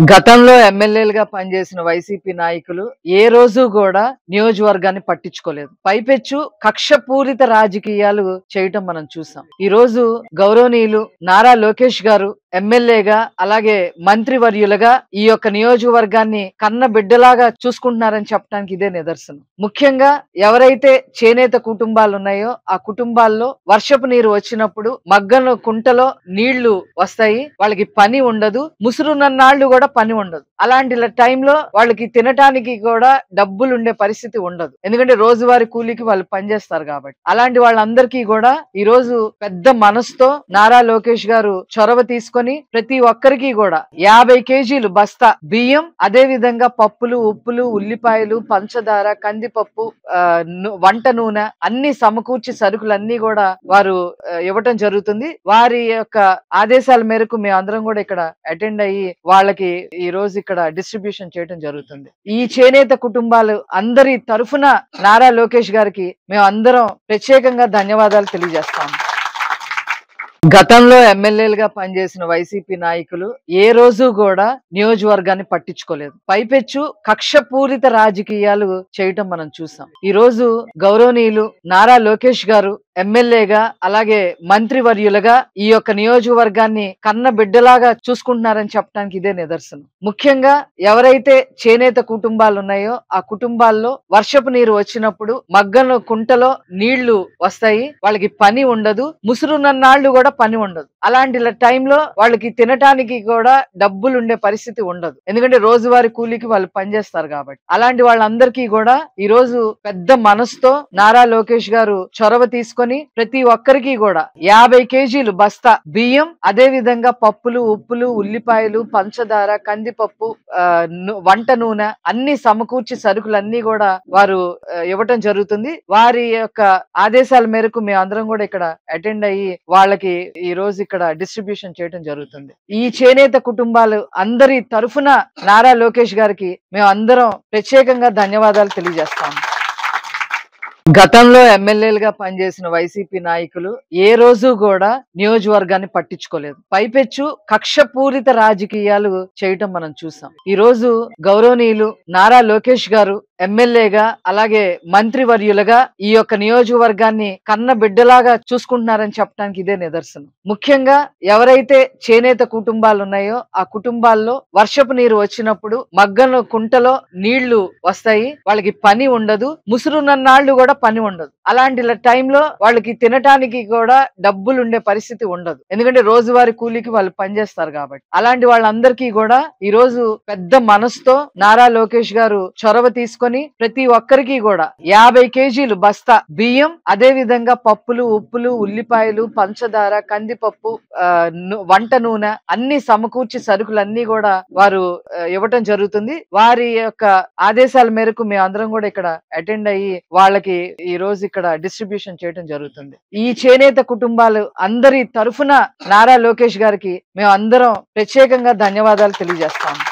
గతంలో ఎమ్మెల్యేలుగా పనిచేసిన వైసీపీ నాయకులు ఏ రోజు కూడా నియోజకవర్గాన్ని పట్టించుకోలేదు. పైపెచ్చు కక్షపూరిత రాజకీయాలు చేయటం మనం చూసాం. ఈ రోజు గౌరవనీయులు నారా లోకేష్ గారు ఎమ్మెల్యేగా అలాగే మంత్రివర్యులుగా ఈ యొక్క నియోజకవర్గాన్ని కన్న బిడ్డలాగా చూసుకుంటున్నారని చెప్పడానికి ఇదే నిదర్శనం. ముఖ్యంగా ఎవరైతే చేనేత కుటుంబాలు ఉన్నాయో ఆ కుటుంబాల్లో వర్షపు నీరు వచ్చినప్పుడు మగ్గన కుంటలో నీళ్లు వస్తాయి, వాళ్ళకి పని ఉండదు, ముసురున్నన్నాళ్లు కూడా పని ఉండదు. అలాంటి టైంలో వాళ్ళకి తినటానికి కూడా డబ్బులు ఉండే పరిస్థితి ఉండదు, ఎందుకంటే రోజువారీ కూలీకి వాళ్ళు పనిచేస్తారు కాబట్టి. అలాంటి వాళ్ళందరికీ కూడా ఈ రోజు పెద్ద మనసుతో నారా లోకేష్ గారు చొరవ తీసుకొని ప్రతి ఒక్కరికి కూడా 50 కేజీలు బస్తా బియ్యం, అదే విధంగా పప్పులు, ఉప్పులు, ఉల్లిపాయలు, పంచదార, కందిపప్పు, వంట నూనె అన్ని సమకూర్చి సరుకులన్నీ కూడా వారు ఇవ్వటం జరుగుతుంది. వారి యొక్క ఆదేశాల మేరకు మేము అందరం కూడా ఇక్కడ అటెండ్ అయ్యి వాళ్ళకి ఈ రోజు ఇక్కడ డిస్ట్రిబ్యూషన్ చేయడం జరుగుతుంది. ఈ చేనేత కుటుంబాలు అందరి తరఫున నారా లోకేష్ గారికి మేము అందరం ప్రత్యేకంగా ధన్యవాదాలు తెలియజేస్తాము. గతంలో ఎమ్మెల్యేలుగా పనిచేసిన వైసీపీ నాయకులు ఏ రోజు కూడా నియోజకవర్గాన్ని పట్టించుకోలేదు. పైపెచ్చు కక్షపూరిత రాజకీయాలు చేయటం మనం చూసాం. ఈ రోజు గౌరవనీయులు నారా లోకేష్ గారు ఎమ్మెల్యేగా అలాగే మంత్రివర్యులుగా ఈ యొక్క నియోజకవర్గాన్ని కన్న బిడ్డలాగా చూసుకుంటున్నారని చెప్పడానికి ఇదే నిదర్శనం. ముఖ్యంగా ఎవరైతే చేనేత కుటుంబాలు ఉన్నాయో ఆ కుటుంబాల్లో వర్షపు నీరు వచ్చినప్పుడు మగ్గన కుంటలో నీళ్లు వస్తాయి, వాళ్ళకి పని ఉండదు, ముసురున్నన్నాళ్లు కూడా పని ఉండదు. అలాంటి టైంలో వాళ్ళకి తినటానికి కూడా డబ్బులు ఉండే పరిస్థితి ఉండదు, ఎందుకంటే రోజువారీ కూలీకి వాళ్ళు పనిచేస్తారు కాబట్టి. అలాంటి వాళ్ళందరికీ కూడా ఈ రోజు పెద్ద మనసుతో నారా లోకేష్ గారు చొరవ తీసుకొని ప్రతి ఒక్కరికి కూడా 50 కేజీలు బస్తా బియ్యం, అదే విధంగా పప్పులు, ఉప్పులు, ఉల్లిపాయలు, పంచదార, కందిపప్పు, వంట నూనె అన్ని సమకూర్చి సరుకులన్నీ కూడా వారు ఇవ్వటం జరుగుతుంది. వారి యొక్క ఆదేశాల మేరకు మేము అందరం కూడా ఇక్కడ అటెండ్ అయ్యి వాళ్ళకి ఈ రోజు ఇక్కడ డిస్ట్రిబ్యూషన్ చేయడం జరుగుతుంది. ఈ చేనేత కుటుంబాలు అందరి తరఫున నారా లోకేష్ గారికి మేము అందరం ప్రత్యేకంగా ధన్యవాదాలు తెలియజేస్తాము. గతంలో ఎమ్మెల్యేలుగా పనిచేసిన వైసీపీ నాయకులు ఏ రోజు కూడా నియోజకవర్గాన్ని పట్టించుకోలేదు. పైపెచ్చు కక్షపూరిత రాజకీయాలు చేయటం మనం చూసాం. ఈ రోజు గౌరవనీయులు నారా లోకేష్ గారు ఎమ్మెల్యేగా అలాగే మంత్రివర్యులుగా ఈ యొక్క నియోజకవర్గాన్ని కన్న బిడ్డలాగా చూసుకుంటున్నారని చెప్పడానికి ఇదే నిదర్శనం. ముఖ్యంగా ఎవరైతే చేనేత కుటుంబాలు ఉన్నాయో ఆ కుటుంబాల్లో వర్షపు నీరు వచ్చినప్పుడు మగ్గన కుంటలో నీళ్లు వస్తాయి, వాళ్ళకి పని ఉండదు, ముసురున్నన్నాళ్లు కూడా పని ఉండదు. అలాంటి టైంలో వాళ్ళకి తినటానికి కూడా డబ్బులు ఉండే పరిస్థితి ఉండదు, ఎందుకంటే రోజువారీ కూలీకి వాళ్ళు పనిచేస్తారు కాబట్టి. అలాంటి వాళ్ళందరికీ కూడా ఈ రోజు పెద్ద మనసుతో నారా లోకేష్ గారు చొరవ తీసుకొని ప్రతి ఒక్కరికి కూడా 50 కేజీలు బస్తా బియ్యం, అదే విధంగా పప్పులు, ఉప్పులు, ఉల్లిపాయలు, పంచదార, కందిపప్పు, వంట నూనె అన్ని సమకూర్చి సరుకులన్నీ కూడా వారు ఇవ్వటం జరుగుతుంది. వారి యొక్క ఆదేశాల మేరకు మేము అందరం కూడా ఇక్కడ అటెండ్ అయ్యి వాళ్ళకి ఈ రోజు ఇక్కడ డిస్ట్రిబ్యూషన్ చేయడం జరుగుతుంది. ఈ చేనేత కుటుంబాలు అందరి తరఫున నారా లోకేష్ గారికి మేము అందరం ప్రత్యేకంగా ధన్యవాదాలు తెలియజేస్తాము.